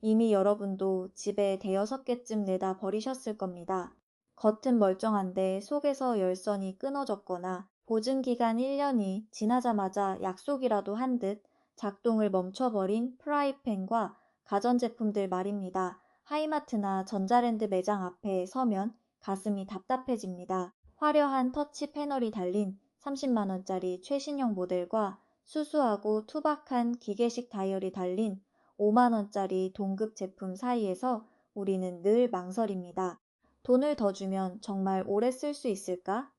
이미 여러분도 집에 대여섯 개쯤 내다 버리셨을 겁니다. 겉은 멀쩡한데 속에서 열선이 끊어졌거나 보증기간 1년이 지나자마자 약속이라도 한 듯 작동을 멈춰버린 프라이팬과 가전제품들 말입니다. 하이마트나 전자랜드 매장 앞에 서면 가슴이 답답해집니다. 화려한 터치 패널이 달린 30만 원짜리 최신형 모델과 수수하고 투박한 기계식 다이얼이 달린 5만 원짜리 동급 제품 사이에서 우리는 늘 망설입니다. 돈을 더 주면 정말 오래 쓸 수 있을까?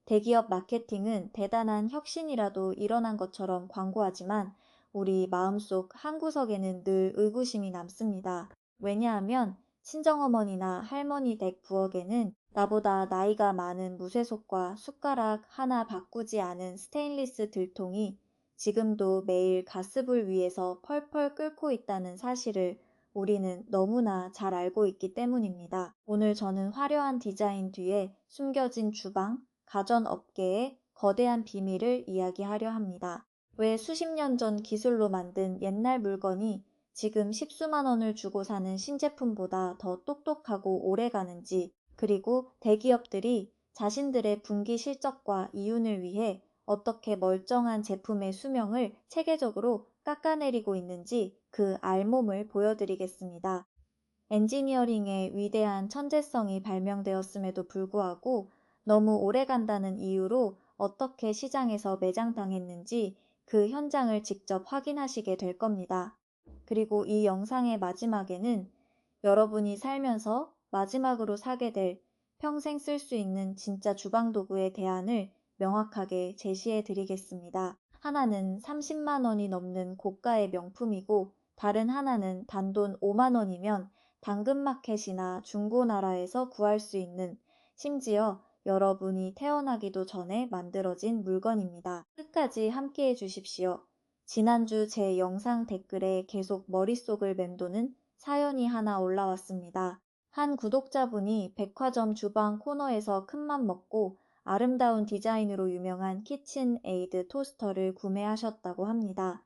대기업 마케팅은 대단한 혁신이라도 일어난 것처럼 광고하지만 우리 마음속 한구석에는 늘 의구심이 남습니다. 왜냐하면 친정어머니나 할머니 댁 부엌에는 나보다 나이가 많은 무쇠솥과 숟가락 하나 바꾸지 않은 스테인리스 들통이 지금도 매일 가스불 위에서 펄펄 끓고 있다는 사실을 우리는 너무나 잘 알고 있기 때문입니다. 오늘 저는 화려한 디자인 뒤에 숨겨진 주방, 가전업계의 거대한 비밀을 이야기하려 합니다. 왜 수십 년 전 기술로 만든 옛날 물건이 지금 십수만 원을 주고 사는 신제품보다 더 똑똑하고 오래 가는지, 그리고 대기업들이 자신들의 분기 실적과 이윤을 위해 어떻게 멀쩡한 제품의 수명을 체계적으로 깎아내리고 있는지 그 알몸을 보여드리겠습니다. 엔지니어링의 위대한 천재성이 발명되었음에도 불구하고 너무 오래 간다는 이유로 어떻게 시장에서 매장당했는지 그 현장을 직접 확인하시게 될 겁니다. 그리고 이 영상의 마지막에는 여러분이 살면서 마지막으로 사게 될 평생 쓸 수 있는 진짜 주방 도구의 대안을 명확하게 제시해 드리겠습니다. 하나는 30만 원이 넘는 고가의 명품이고 다른 하나는 단돈 5만 원이면 당근마켓이나 중고나라에서 구할 수 있는, 심지어 여러분이 태어나기도 전에 만들어진 물건입니다. 끝까지 함께해 주십시오. 지난주 제 영상 댓글에 계속 머릿속을 맴도는 사연이 하나 올라왔습니다. 한 구독자분이 백화점 주방 코너에서 큰맘 먹고 아름다운 디자인으로 유명한 키친에이드 토스터를 구매하셨다고 합니다.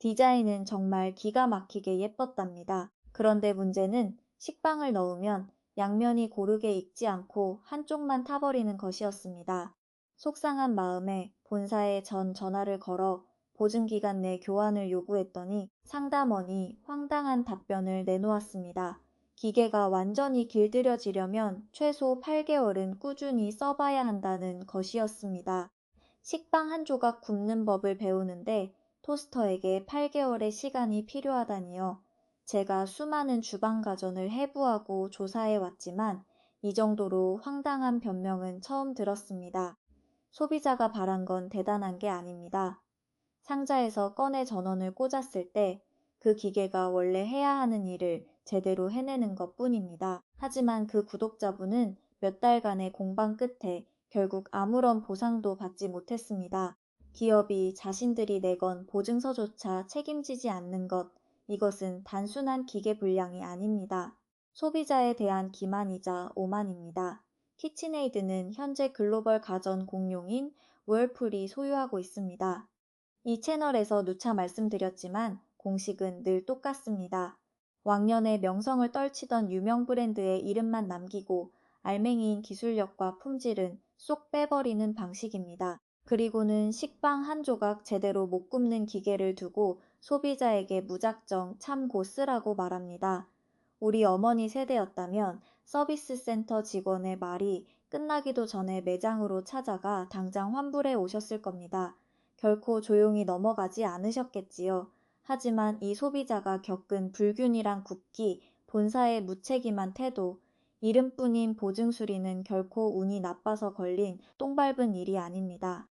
디자인은 정말 기가 막히게 예뻤답니다. 그런데 문제는 식빵을 넣으면 양면이 고르게 익지 않고 한쪽만 타버리는 것이었습니다. 속상한 마음에 본사에 전화를 걸어 보증기간 내 교환을 요구했더니 상담원이 황당한 답변을 내놓았습니다. 기계가 완전히 길들여지려면 최소 8개월은 꾸준히 써봐야 한다는 것이었습니다. 식빵 한 조각 굽는 법을 배우는데 토스터에게 8개월의 시간이 필요하다니요. 제가 수많은 주방 가전을 해부하고 조사해 왔지만 이 정도로 황당한 변명은 처음 들었습니다. 소비자가 바란 건 대단한 게 아닙니다. 상자에서 꺼내 전원을 꽂았을 때 그 기계가 원래 해야 하는 일을 제대로 해내는 것 뿐입니다. 하지만 그 구독자분은 몇 달간의 공방 끝에 결국 아무런 보상도 받지 못했습니다. 기업이 자신들이 내건 보증서조차 책임지지 않는 것, 이것은 단순한 기계 불량이 아닙니다. 소비자에 대한 기만이자 오만입니다. 키친에이드는 현재 글로벌 가전 공용인 월풀이 소유하고 있습니다. 이 채널에서 누차 말씀드렸지만 공식은 늘 똑같습니다. 왕년에 명성을 떨치던 유명 브랜드의 이름만 남기고 알맹이인 기술력과 품질은 쏙 빼버리는 방식입니다. 그리고는 식빵 한 조각 제대로 못 굽는 기계를 두고 소비자에게 무작정 참고 쓰라고 말합니다. 우리 어머니 세대였다면 서비스 센터 직원의 말이 끝나기도 전에 매장으로 찾아가 당장 환불해 오셨을 겁니다. 결코 조용히 넘어가지 않으셨겠지요. 하지만 이 소비자가 겪은 불균이랑 굽기, 본사의 무책임한 태도, 이름뿐인 보증 수리는 결코 운이 나빠서 걸린 똥 밟은 일이 아닙니다.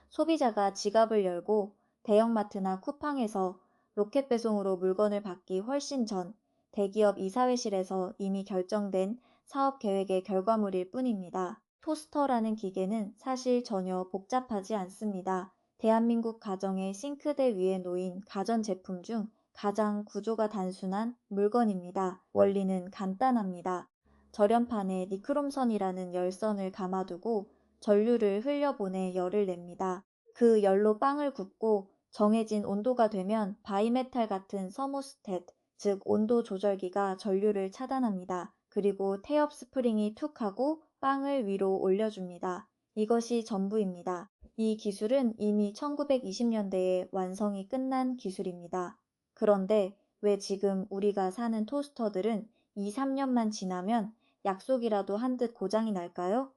소비자가 지갑을 열고 대형마트나 쿠팡에서 로켓 배송으로 물건을 받기 훨씬 전 대기업 이사회실에서 이미 결정된 사업 계획의 결과물일 뿐입니다. 토스터라는 기계는 사실 전혀 복잡하지 않습니다. 대한민국 가정의 싱크대 위에 놓인 가전제품 중 가장 구조가 단순한 물건입니다. 원리는 간단합니다. 절연판에 니크롬선이라는 열선을 감아두고 전류를 흘려보내 열을 냅니다. 그 열로 빵을 굽고 정해진 온도가 되면 바이메탈 같은 서모스텟, 즉 온도 조절기가 전류를 차단합니다. 그리고 태엽 스프링이 툭 하고 빵을 위로 올려줍니다. 이것이 전부입니다. 이 기술은 이미 1920년대에 완성이 끝난 기술입니다. 그런데 왜 지금 우리가 사는 토스터들은 2, 3년만 지나면 약속이라도 한 듯 고장이 날까요?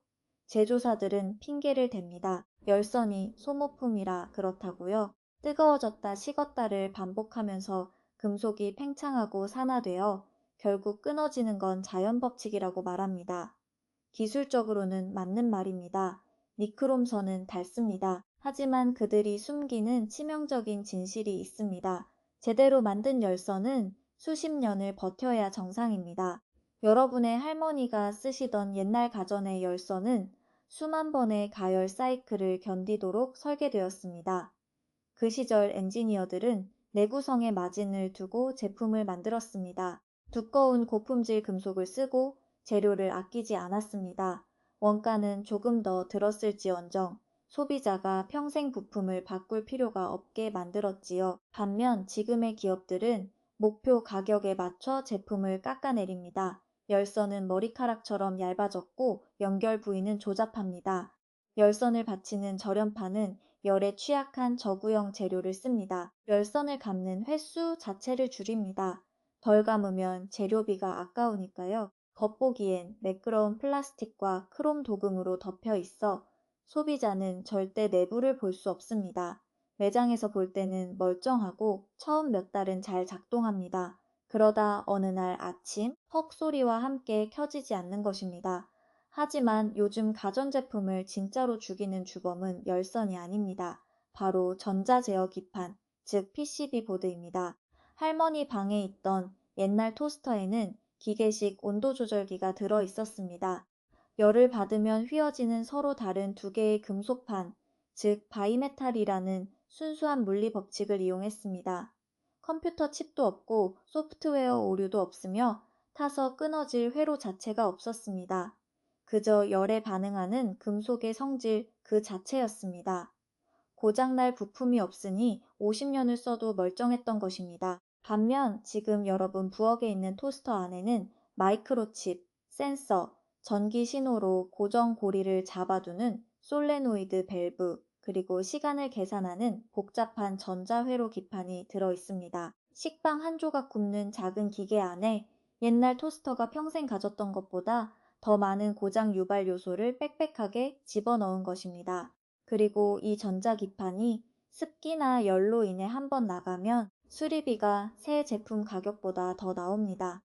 제조사들은 핑계를 댑니다. 열선이 소모품이라 그렇다고요. 뜨거워졌다 식었다를 반복하면서 금속이 팽창하고 산화되어 결국 끊어지는 건 자연 법칙이라고 말합니다. 기술적으로는 맞는 말입니다. 니크롬선은 닳습니다. 하지만 그들이 숨기는 치명적인 진실이 있습니다. 제대로 만든 열선은 수십 년을 버텨야 정상입니다. 여러분의 할머니가 쓰시던 옛날 가전의 열선은 수만 번의 가열 사이클을 견디도록 설계되었습니다. 그 시절 엔지니어들은 내구성에 마진을 두고 제품을 만들었습니다. 두꺼운 고품질 금속을 쓰고 재료를 아끼지 않았습니다. 원가는 조금 더 들었을지언정 소비자가 평생 부품을 바꿀 필요가 없게 만들었지요. 반면 지금의 기업들은 목표 가격에 맞춰 제품을 깎아내립니다. 열선은 머리카락처럼 얇아졌고 연결 부위는 조잡합니다. 열선을 받치는 절연판은 열에 취약한 저구형 재료를 씁니다. 열선을 감는 횟수 자체를 줄입니다. 덜 감으면 재료비가 아까우니까요. 겉보기엔 매끄러운 플라스틱과 크롬 도금으로 덮여 있어 소비자는 절대 내부를 볼 수 없습니다. 매장에서 볼 때는 멀쩡하고 처음 몇 달은 잘 작동합니다. 그러다 어느 날 아침 헉 소리와 함께 켜지지 않는 것입니다. 하지만 요즘 가전제품을 진짜로 죽이는 주범은 열선이 아닙니다. 바로 전자제어 기판, 즉 PCB 보드입니다. 할머니 방에 있던 옛날 토스터에는 기계식 온도 조절기가 들어 있었습니다. 열을 받으면 휘어지는 서로 다른 두 개의 금속판, 즉 바이메탈이라는 순수한 물리 법칙을 이용했습니다. 컴퓨터 칩도 없고 소프트웨어 오류도 없으며 타서 끊어질 회로 자체가 없었습니다. 그저 열에 반응하는 금속의 성질 그 자체였습니다. 고장날 부품이 없으니 50년을 써도 멀쩡했던 것입니다. 반면 지금 여러분 부엌에 있는 토스터 안에는 마이크로칩, 센서, 전기 신호로 고정 고리를 잡아두는 솔레노이드 밸브, 그리고 시간을 계산하는 복잡한 전자회로 기판이 들어 있습니다. 식빵 한 조각 굽는 작은 기계 안에 옛날 토스터가 평생 가졌던 것보다 더 많은 고장 유발 요소를 빽빽하게 집어넣은 것입니다. 그리고 이 전자기판이 습기나 열로 인해 한번 나가면 수리비가 새 제품 가격보다 더 나옵니다.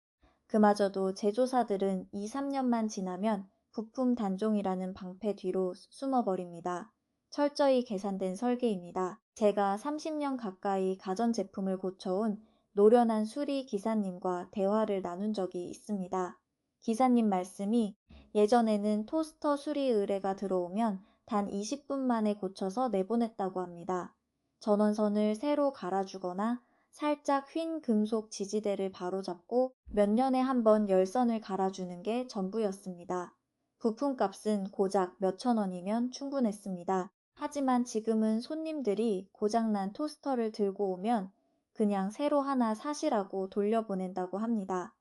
그마저도 제조사들은 2, 3년만 지나면 부품 단종이라는 방패 뒤로 숨어버립니다. 철저히 계산된 설계입니다. 제가 30년 가까이 가전제품을 고쳐온 노련한 수리 기사님과 대화를 나눈 적이 있습니다. 기사님 말씀이 예전에는 토스터 수리 의뢰가 들어오면 단 20분 만에 고쳐서 내보냈다고 합니다. 전원선을 새로 갈아주거나 살짝 휜 금속 지지대를 바로잡고 몇 년에 한 번 열선을 갈아주는 게 전부였습니다. 부품값은 고작 몇천 원이면 충분했습니다. 하지만 지금은 손님들이 고장난 토스터를 들고 오면 그냥 새로 하나 사시라고 돌려보낸다고 합니다.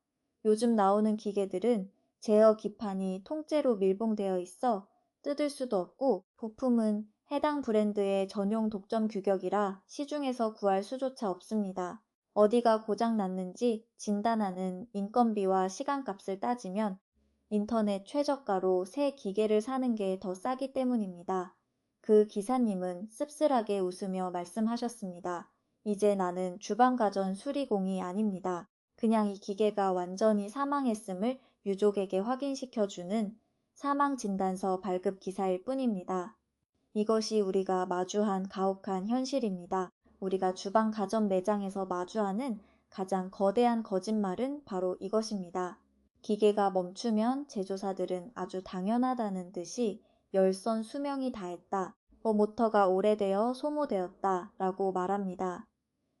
요즘 나오는 기계들은 제어 기판이 통째로 밀봉되어 있어 뜯을 수도 없고 부품은 해당 브랜드의 전용 독점 규격이라 시중에서 구할 수조차 없습니다. 어디가 고장 났는지 진단하는 인건비와 시간값을 따지면 인터넷 최저가로 새 기계를 사는 게 더 싸기 때문입니다. 그 기사님은 씁쓸하게 웃으며 말씀하셨습니다. 이제 나는 주방가전 수리공이 아닙니다. 그냥 이 기계가 완전히 사망했음을 유족에게 확인시켜주는 사망진단서 발급 기사일 뿐입니다. 이것이 우리가 마주한 가혹한 현실입니다. 우리가 주방 가전 매장에서 마주하는 가장 거대한 거짓말은 바로 이것입니다. 기계가 멈추면 제조사들은 아주 당연하다는 듯이 열선 수명이 다했다, 모터가 오래되어 소모되었다 라고 말합니다.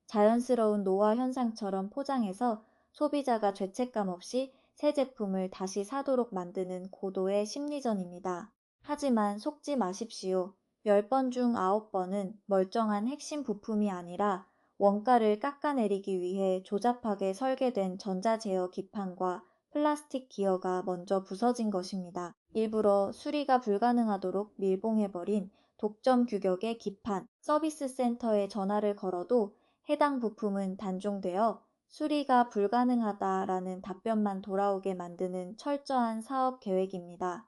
자연스러운 노화 현상처럼 포장해서 소비자가 죄책감 없이 새 제품을 다시 사도록 만드는 고도의 심리전입니다. 하지만 속지 마십시오. 10번 중 9번은 멀쩡한 핵심 부품이 아니라 원가를 깎아내리기 위해 조잡하게 설계된 전자제어 기판과 플라스틱 기어가 먼저 부서진 것입니다. 일부러 수리가 불가능하도록 밀봉해버린 독점 규격의 기판, 서비스 센터에 전화를 걸어도 해당 부품은 단종되어 수리가 불가능하다라는 답변만 돌아오게 만드는 철저한 사업 계획입니다.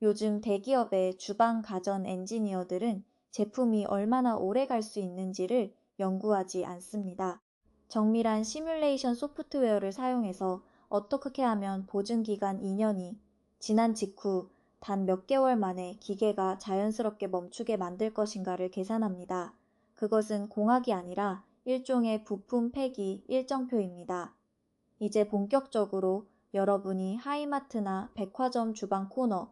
요즘 대기업의 주방 가전 엔지니어들은 제품이 얼마나 오래 갈 수 있는지를 연구하지 않습니다. 정밀한 시뮬레이션 소프트웨어를 사용해서 어떻게 하면 보증기간 2년이 지난 직후 단 몇 개월 만에 기계가 자연스럽게 멈추게 만들 것인가를 계산합니다. 그것은 공학이 아니라 일종의 부품 폐기 일정표입니다. 이제 본격적으로 여러분이 하이마트나 백화점 주방 코너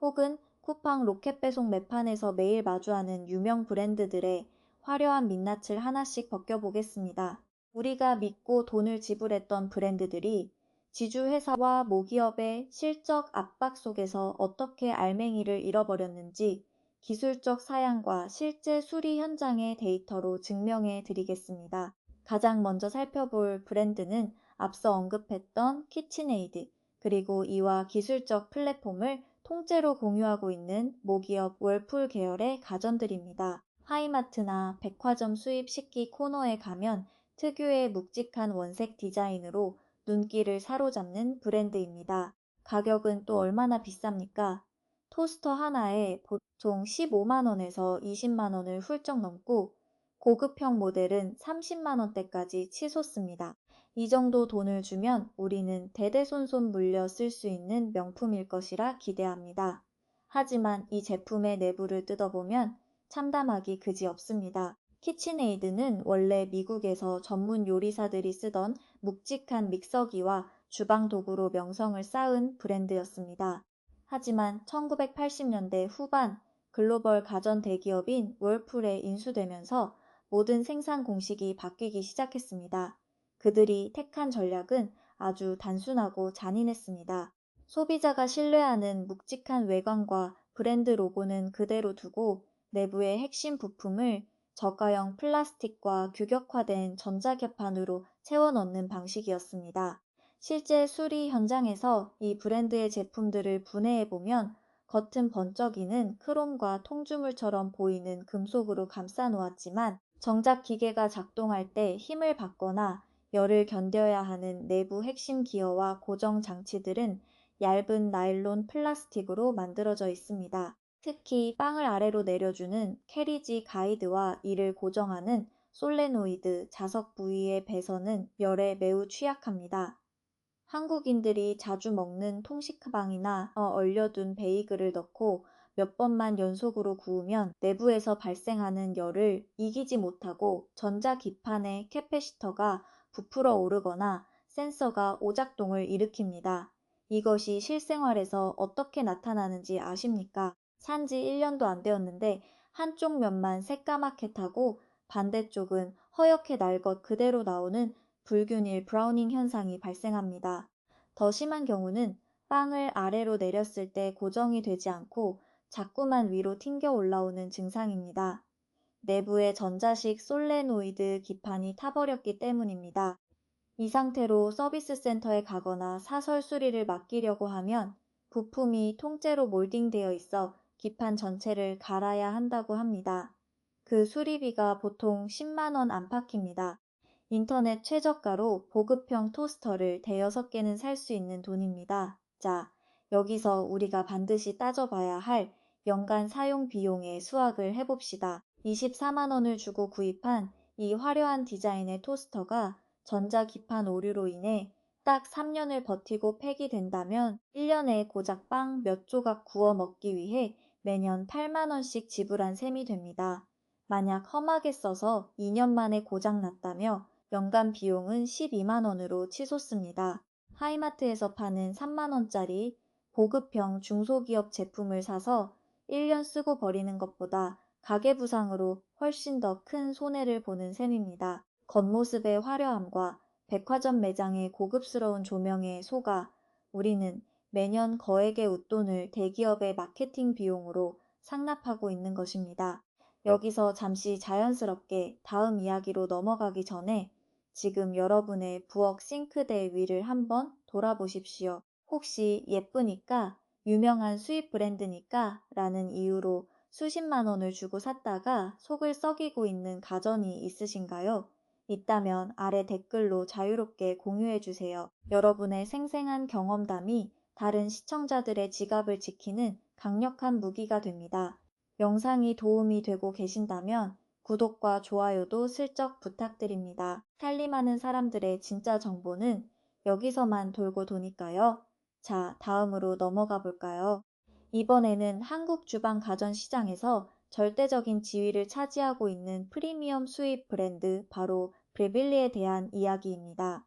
혹은 쿠팡 로켓 배송 매판에서 매일 마주하는 유명 브랜드들의 화려한 민낯을 하나씩 벗겨보겠습니다. 우리가 믿고 돈을 지불했던 브랜드들이 지주회사와 모기업의 실적 압박 속에서 어떻게 알맹이를 잃어버렸는지 기술적 사양과 실제 수리 현장의 데이터로 증명해 드리겠습니다. 가장 먼저 살펴볼 브랜드는 앞서 언급했던 키친에이드, 그리고 이와 기술적 플랫폼을 통째로 공유하고 있는 모기업 월풀 계열의 가전들입니다. 하이마트나 백화점 수입 식기 코너에 가면 특유의 묵직한 원색 디자인으로 눈길을 사로잡는 브랜드입니다. 가격은 또 얼마나 비쌉니까? 토스터 하나에 보통 15만 원에서 20만 원을 훌쩍 넘고 고급형 모델은 30만 원대까지 치솟습니다. 이 정도 돈을 주면 우리는 대대손손 물려 쓸 수 있는 명품일 것이라 기대합니다. 하지만 이 제품의 내부를 뜯어보면 참담하기 그지없습니다. 키친에이드는 원래 미국에서 전문 요리사들이 쓰던 묵직한 믹서기와 주방 도구로 명성을 쌓은 브랜드였습니다. 하지만 1980년대 후반 글로벌 가전 대기업인 월풀에 인수되면서 모든 생산 공식이 바뀌기 시작했습니다. 그들이 택한 전략은 아주 단순하고 잔인했습니다. 소비자가 신뢰하는 묵직한 외관과 브랜드 로고는 그대로 두고 내부의 핵심 부품을 저가형 플라스틱과 규격화된 전자결판으로 채워 넣는 방식이었습니다. 실제 수리 현장에서 이 브랜드의 제품들을 분해해보면 겉은 번쩍이는 크롬과 통주물처럼 보이는 금속으로 감싸 놓았지만 정작 기계가 작동할 때 힘을 받거나 열을 견뎌야 하는 내부 핵심 기어와 고정 장치들은 얇은 나일론 플라스틱으로 만들어져 있습니다. 특히 빵을 아래로 내려주는 캐리지 가이드와 이를 고정하는 솔레노이드 자석 부위의 배선은 열에 매우 취약합니다. 한국인들이 자주 먹는 통식빵이나 얼려둔 베이글을 넣고 몇 번만 연속으로 구우면 내부에서 발생하는 열을 이기지 못하고 전자기판의 캐패시터가 부풀어 오르거나 센서가 오작동을 일으킵니다. 이것이 실생활에서 어떻게 나타나는지 아십니까? 산지 1년도 안 되었는데 한쪽 면만 새까맣게 타고 반대쪽은 허옇게 날 것 그대로 나오는 불균일 브라우닝 현상이 발생합니다. 더 심한 경우는 빵을 아래로 내렸을 때 고정이 되지 않고 자꾸만 위로 튕겨 올라오는 증상입니다. 내부의 전자식 솔레노이드 기판이 타버렸기 때문입니다. 이 상태로 서비스 센터에 가거나 사설 수리를 맡기려고 하면 부품이 통째로 몰딩되어 있어 기판 전체를 갈아야 한다고 합니다. 그 수리비가 보통 10만 원 안팎입니다. 인터넷 최저가로 보급형 토스터를 대여섯 개는 살 수 있는 돈입니다. 자, 여기서 우리가 반드시 따져봐야 할 연간 사용 비용의 수학을 해봅시다. 24만 원을 주고 구입한 이 화려한 디자인의 토스터가 전자기판 오류로 인해 딱 3년을 버티고 폐기된다면 1년에 고작 빵 몇 조각 구워 먹기 위해 매년 8만 원씩 지불한 셈이 됩니다. 만약 험하게 써서 2년 만에 고장났다며 연간 비용은 12만 원으로 치솟습니다. 하이마트에서 파는 3만 원짜리 보급형 중소기업 제품을 사서 1년 쓰고 버리는 것보다 가계부상으로 훨씬 더 큰 손해를 보는 셈입니다. 겉모습의 화려함과 백화점 매장의 고급스러운 조명에 속아 우리는 매년 거액의 웃돈을 대기업의 마케팅 비용으로 상납하고 있는 것입니다. 여기서 잠시 자연스럽게 다음 이야기로 넘어가기 전에 지금 여러분의 부엌 싱크대 위를 한번 돌아보십시오. 혹시 예쁘니까, 유명한 수입 브랜드니까 라는 이유로 수십만 원을 주고 샀다가 속을 썩이고 있는 가전이 있으신가요? 있다면 아래 댓글로 자유롭게 공유해 주세요. 여러분의 생생한 경험담이 다른 시청자들의 지갑을 지키는 강력한 무기가 됩니다. 영상이 도움이 되고 계신다면 구독과 좋아요도 슬쩍 부탁드립니다. 살림하는 사람들의 진짜 정보는 여기서만 돌고 도니까요. 자, 다음으로 넘어가 볼까요? 이번에는 한국 주방 가전 시장에서 절대적인 지위를 차지하고 있는 프리미엄 수입 브랜드 바로 브레빌리에 대한 이야기입니다.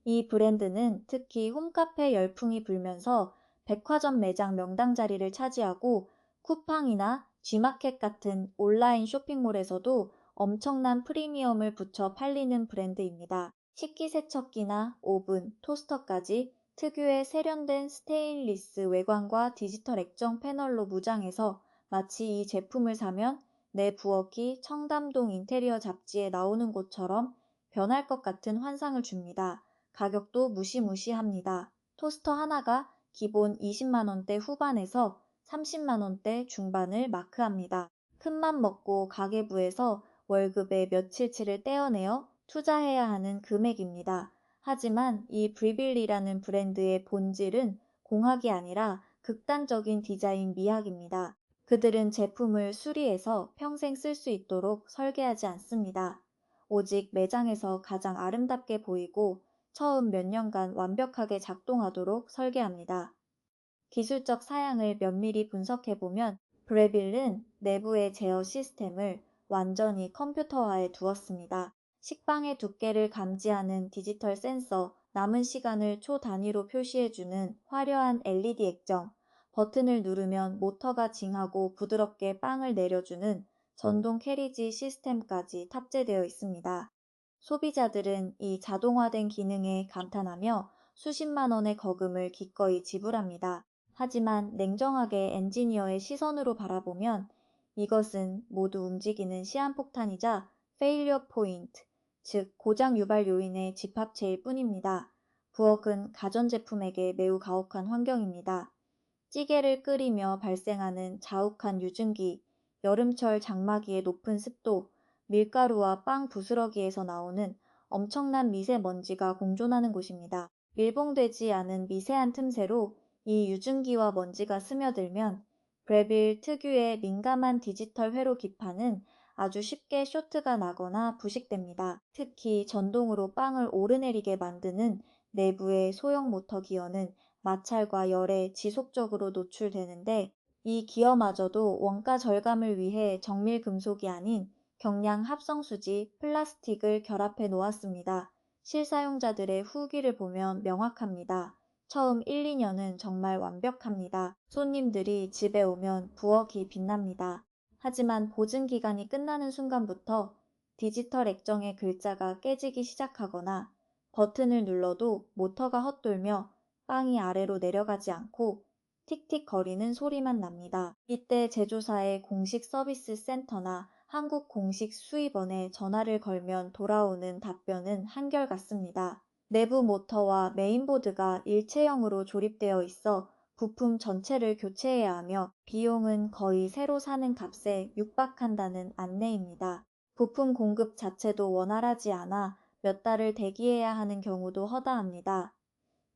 이 브랜드는 특히 홈카페 열풍이 불면서 백화점 매장 명당 자리를 차지하고 쿠팡이나 G마켓 같은 온라인 쇼핑몰에서도 엄청난 프리미엄을 붙여 팔리는 브랜드입니다. 식기세척기나 오븐, 토스터까지 특유의 세련된 스테인리스 외관과 디지털 액정 패널로 무장해서 마치 이 제품을 사면 내 부엌이 청담동 인테리어 잡지에 나오는 곳처럼 변할 것 같은 환상을 줍니다. 가격도 무시무시합니다. 토스터 하나가 기본 20만 원대 후반에서 30만 원대 중반을 마크합니다. 큰맘 먹고 가계부에서 월급의 며칠치를 떼어내어 투자해야 하는 금액입니다. 하지만 이 브리빌리라는 브랜드의 본질은 공학이 아니라 극단적인 디자인 미학입니다. 그들은 제품을 수리해서 평생 쓸 수 있도록 설계하지 않습니다. 오직 매장에서 가장 아름답게 보이고 처음 몇 년간 완벽하게 작동하도록 설계합니다. 기술적 사양을 면밀히 분석해보면 브레빌은 내부의 제어 시스템을 완전히 컴퓨터화해 두었습니다. 식빵의 두께를 감지하는 디지털 센서, 남은 시간을 초 단위로 표시해주는 화려한 LED 액정, 버튼을 누르면 모터가 징하고 부드럽게 빵을 내려주는 전동 캐리지 시스템까지 탑재되어 있습니다. 소비자들은 이 자동화된 기능에 감탄하며 수십만 원의 거금을 기꺼이 지불합니다. 하지만 냉정하게 엔지니어의 시선으로 바라보면 이것은 모두 움직이는 시한폭탄이자 failure point, 즉 고장 유발 요인의 집합체일 뿐입니다. 부엌은 가전제품에게 매우 가혹한 환경입니다. 찌개를 끓이며 발생하는 자욱한 유증기, 여름철 장마기의 높은 습도, 밀가루와 빵 부스러기에서 나오는 엄청난 미세먼지가 공존하는 곳입니다. 밀봉되지 않은 미세한 틈새로 이 유증기와 먼지가 스며들면 브레빌 특유의 민감한 디지털 회로 기판은 아주 쉽게 쇼트가 나거나 부식됩니다. 특히 전동으로 빵을 오르내리게 만드는 내부의 소형 모터 기어는 마찰과 열에 지속적으로 노출되는데 이 기어마저도 원가 절감을 위해 정밀 금속이 아닌 경량 합성수지 플라스틱을 결합해 놓았습니다. 실사용자들의 후기를 보면 명확합니다. 처음 1, 2년은 정말 완벽합니다. 손님들이 집에 오면 부엌이 빛납니다. 하지만 보증 기간이 끝나는 순간부터 디지털 액정의 글자가 깨지기 시작하거나 버튼을 눌러도 모터가 헛돌며 빵이 아래로 내려가지 않고 틱틱 거리는 소리만 납니다. 이때 제조사의 공식 서비스 센터나 한국 공식 수입원에 전화를 걸면 돌아오는 답변은 한결같습니다. 내부 모터와 메인보드가 일체형으로 조립되어 있어 부품 전체를 교체해야 하며 비용은 거의 새로 사는 값에 육박한다는 안내입니다. 부품 공급 자체도 원활하지 않아 몇 달을 대기해야 하는 경우도 허다합니다.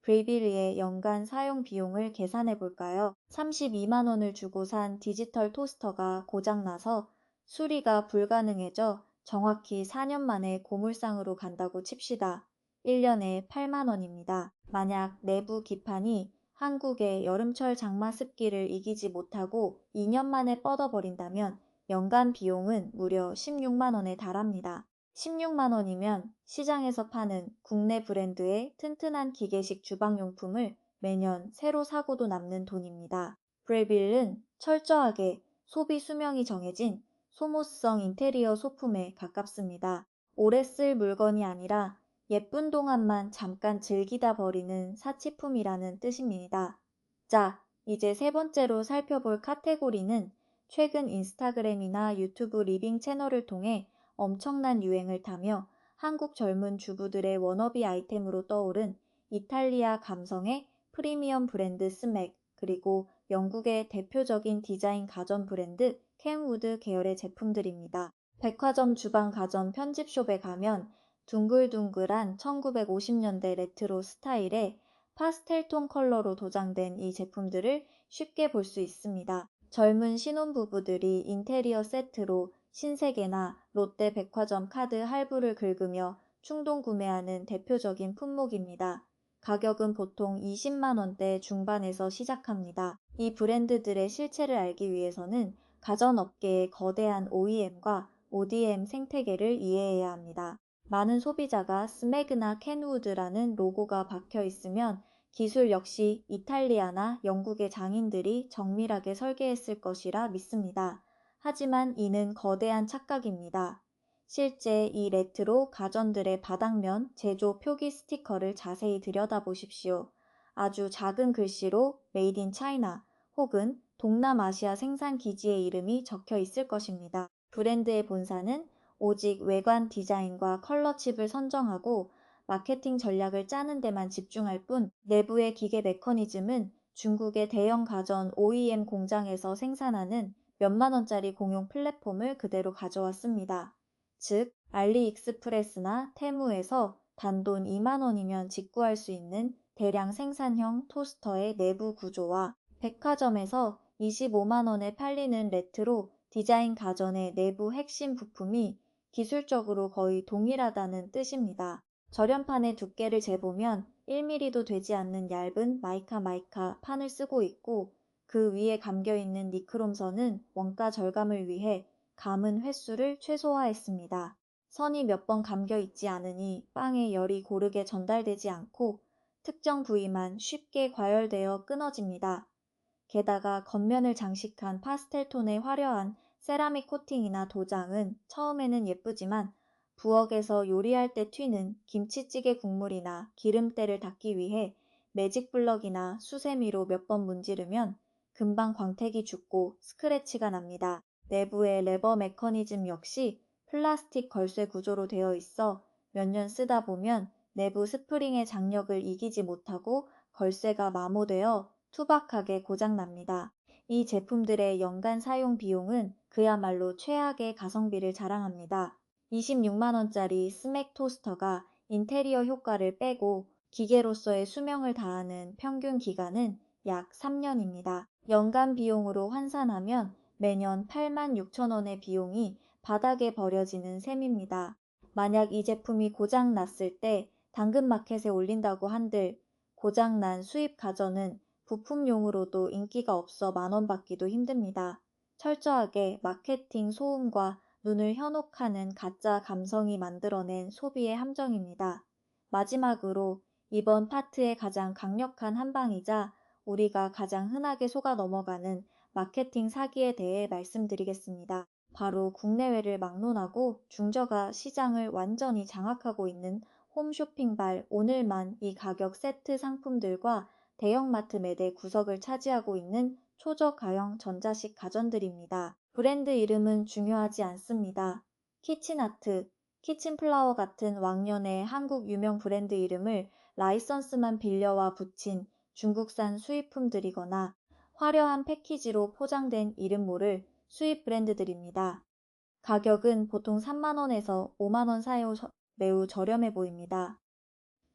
브레이빌리의 연간 사용 비용을 계산해 볼까요? 32만 원을 주고 산 디지털 토스터가 고장나서 수리가 불가능해져 정확히 4년 만에 고물상으로 간다고 칩시다. 1년에 8만 원입니다. 만약 내부 기판이 한국의 여름철 장마 습기를 이기지 못하고 2년 만에 뻗어버린다면 연간 비용은 무려 16만 원에 달합니다. 16만 원이면 시장에서 파는 국내 브랜드의 튼튼한 기계식 주방용품을 매년 새로 사고도 남는 돈입니다. 브레빌은 철저하게 소비 수명이 정해진 소모성 인테리어 소품에 가깝습니다. 오래 쓸 물건이 아니라 예쁜 동안만 잠깐 즐기다 버리는 사치품이라는 뜻입니다. 자, 이제 세 번째로 살펴볼 카테고리는 최근 인스타그램이나 유튜브 리빙 채널을 통해 엄청난 유행을 타며 한국 젊은 주부들의 워너비 아이템으로 떠오른 이탈리아 감성의 프리미엄 브랜드 스맥, 그리고 영국의 대표적인 디자인 가전 브랜드 켄우드 계열의 제품들입니다. 백화점 주방 가전 편집숍에 가면 둥글둥글한 1950년대 레트로 스타일의 파스텔톤 컬러로 도장된 이 제품들을 쉽게 볼 수 있습니다. 젊은 신혼부부들이 인테리어 세트로 신세계나 롯데 백화점 카드 할부를 긁으며 충동 구매하는 대표적인 품목입니다. 가격은 보통 20만 원대 중반에서 시작합니다. 이 브랜드들의 실체를 알기 위해서는 가전업계의 거대한 OEM과 ODM 생태계를 이해해야 합니다. 많은 소비자가 스매그나 켄우드라는 로고가 박혀 있으면 기술 역시 이탈리아나 영국의 장인들이 정밀하게 설계했을 것이라 믿습니다. 하지만 이는 거대한 착각입니다. 실제 이 레트로 가전들의 바닥면 제조 표기 스티커를 자세히 들여다보십시오. 아주 작은 글씨로 메이드 인 차이나 혹은 동남아시아 생산 기지의 이름이 적혀 있을 것입니다. 브랜드의 본사는 오직 외관 디자인과 컬러 칩을 선정하고 마케팅 전략을 짜는 데만 집중할 뿐 내부의 기계 메커니즘은 중국의 대형 가전 OEM 공장에서 생산하는 몇만 원짜리 공용 플랫폼을 그대로 가져왔습니다. 즉, 알리익스프레스나 테무에서 단돈 2만 원이면 직구할 수 있는 대량 생산형 토스터의 내부 구조와 백화점에서 25만 원에 팔리는 레트로 디자인 가전의 내부 핵심 부품이 기술적으로 거의 동일하다는 뜻입니다. 절연판의 두께를 재보면 1mm도 되지 않는 얇은 마이카 판을 쓰고 있고 그 위에 감겨있는 니크롬선은 원가 절감을 위해 감은 횟수를 최소화했습니다. 선이 몇 번 감겨 있지 않으니 빵에 열이 고르게 전달되지 않고 특정 부위만 쉽게 과열되어 끊어집니다. 게다가 겉면을 장식한 파스텔톤의 화려한 세라믹 코팅이나 도장은 처음에는 예쁘지만 부엌에서 요리할 때 튀는 김치찌개 국물이나 기름때를 닦기 위해 매직 블럭이나 수세미로 몇 번 문지르면 금방 광택이 죽고 스크래치가 납니다. 내부의 레버 메커니즘 역시 플라스틱 걸쇠 구조로 되어 있어 몇 년 쓰다 보면 내부 스프링의 장력을 이기지 못하고 걸쇠가 마모되어 투박하게 고장납니다. 이 제품들의 연간 사용 비용은 그야말로 최악의 가성비를 자랑합니다. 26만 원짜리 스맥 토스터가 인테리어 효과를 빼고 기계로서의 수명을 다하는 평균 기간은 약 3년입니다. 연간 비용으로 환산하면 매년 8만 6천 원의 비용이 바닥에 버려지는 셈입니다. 만약 이 제품이 고장 났을 때 당근마켓에 올린다고 한들 고장난 수입 가전은 부품용으로도 인기가 없어 만 원 받기도 힘듭니다. 철저하게 마케팅 소음과 눈을 현혹하는 가짜 감성이 만들어낸 소비의 함정입니다. 마지막으로 이번 파트의 가장 강력한 한방이자 우리가 가장 흔하게 속아 넘어가는 마케팅 사기에 대해 말씀드리겠습니다. 바로 국내외를 막론하고 중저가 시장을 완전히 장악하고 있는 홈쇼핑발 오늘만 이 가격 세트 상품들과 대형마트 매대 구석을 차지하고 있는 초저가형 전자식 가전들입니다. 브랜드 이름은 중요하지 않습니다. 키친아트, 키친플라워 같은 왕년의 한국 유명 브랜드 이름을 라이선스만 빌려와 붙인 중국산 수입품들이거나 화려한 패키지로 포장된 이름 모를 수입 브랜드들입니다. 가격은 보통 3만 원에서 5만 원 사이 매우 저렴해 보입니다.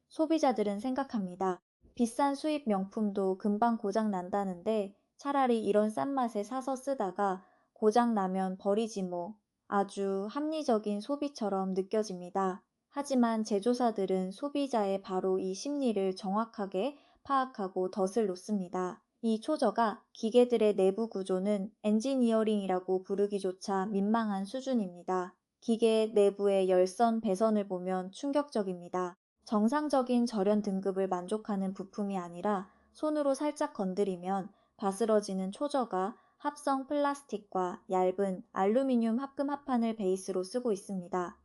소비자들은 생각합니다. 비싼 수입 명품도 금방 고장 난다는데 차라리 이런 싼 맛에 사서 쓰다가 고장 나면 버리지 뭐. 아주 합리적인 소비처럼 느껴집니다. 하지만 제조사들은 소비자의 바로 이 심리를 정확하게 파악하고 덫을 놓습니다. 이 초저가 기계들의 내부 구조는 엔지니어링이라고 부르기조차 민망한 수준입니다. 기계 내부의 열선, 배선을 보면 충격적입니다. 정상적인 절연 등급을 만족하는 부품이 아니라 손으로 살짝 건드리면 바스러지는 초저가 합성 플라스틱과 얇은 알루미늄 합금 합판을 베이스로 쓰고 있습니다.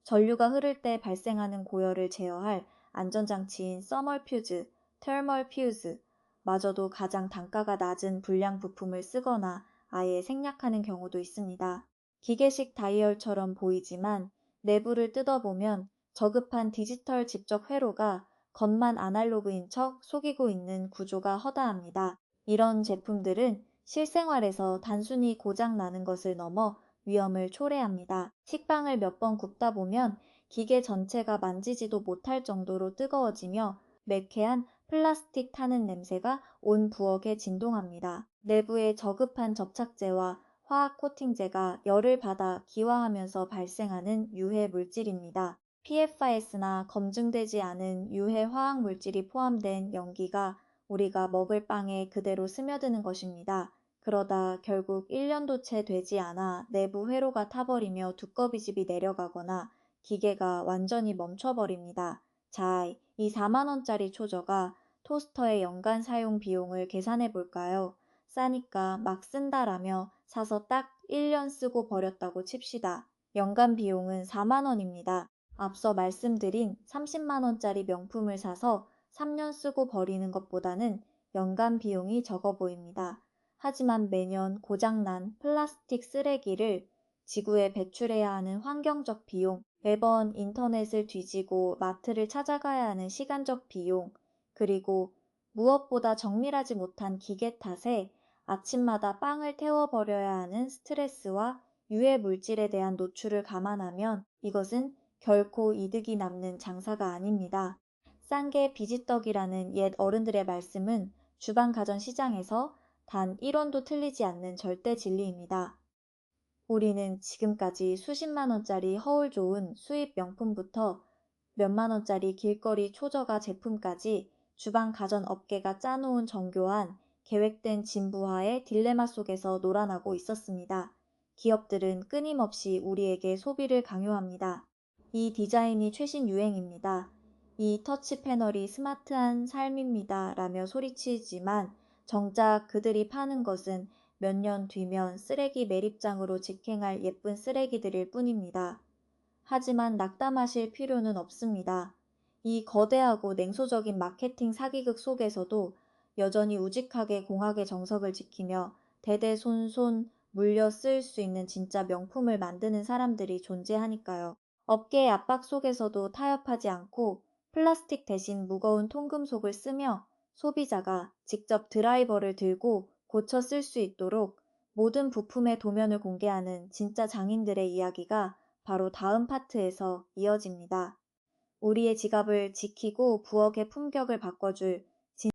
전류가 흐를 때 발생하는 고열을 제어할 안전장치인 서멀 퓨즈, 테르멀 퓨즈 마저도 가장 단가가 낮은 불량 부품을 쓰거나 아예 생략하는 경우도 있습니다. 기계식 다이얼처럼 보이지만 내부를 뜯어보면 저급한 디지털 집적 회로가 겉만 아날로그인 척 속이고 있는 구조가 허다합니다. 이런 제품들은 실생활에서 단순히 고장 나는 것을 넘어 위험을 초래합니다. 식빵을 몇 번 굽다 보면 기계 전체가 만지지도 못할 정도로 뜨거워지며 매캐한 플라스틱 타는 냄새가 온 부엌에 진동합니다. 내부에 저급한 접착제와 화학 코팅제가 열을 받아 기화하면서 발생하는 유해 물질입니다. PFAS나 검증되지 않은 유해 화학 물질이 포함된 연기가 우리가 먹을 빵에 그대로 스며드는 것입니다. 그러다 결국 1년도 채 되지 않아 내부 회로가 타버리며 두꺼비집이 내려가거나 기계가 완전히 멈춰버립니다. 자, 이 4만 원짜리 초저가 토스터의 연간 사용 비용을 계산해 볼까요? 싸니까 막 쓴다라며 사서 딱 1년 쓰고 버렸다고 칩시다. 연간 비용은 4만 원입니다. 앞서 말씀드린 30만 원짜리 명품을 사서 3년 쓰고 버리는 것보다는 연간 비용이 적어 보입니다. 하지만 매년 고장난 플라스틱 쓰레기를 지구에 배출해야 하는 환경적 비용, 매번 인터넷을 뒤지고 마트를 찾아가야 하는 시간적 비용, 그리고 무엇보다 정밀하지 못한 기계 탓에 아침마다 빵을 태워버려야 하는 스트레스와 유해 물질에 대한 노출을 감안하면 이것은 결코 이득이 남는 장사가 아닙니다. 싼 게 비지떡이라는 옛 어른들의 말씀은 주방 가전 시장에서 단 1원도 틀리지 않는 절대 진리입니다. 우리는 지금까지 수십만 원짜리 허울 좋은 수입 명품부터 몇만 원짜리 길거리 초저가 제품까지 주방 가전 업계가 짜놓은 정교한 계획된 진부화의 딜레마 속에서 놀아나고 있었습니다. 기업들은 끊임없이 우리에게 소비를 강요합니다. 이 디자인이 최신 유행입니다. 이 터치 패널이 스마트한 삶입니다. 라며 소리치지만 정작 그들이 파는 것은 몇 년 뒤면 쓰레기 매립장으로 직행할 예쁜 쓰레기들일 뿐입니다. 하지만 낙담하실 필요는 없습니다. 이 거대하고 냉소적인 마케팅 사기극 속에서도 여전히 우직하게 공학의 정석을 지키며 대대손손 물려 쓸 수 있는 진짜 명품을 만드는 사람들이 존재하니까요. 업계의 압박 속에서도 타협하지 않고 플라스틱 대신 무거운 통금속을 쓰며 소비자가 직접 드라이버를 들고 고쳐 쓸 수 있도록 모든 부품의 도면을 공개하는 진짜 장인들의 이야기가 바로 다음 파트에서 이어집니다. 우리의 지갑을 지키고 부엌의 품격을 바꿔줄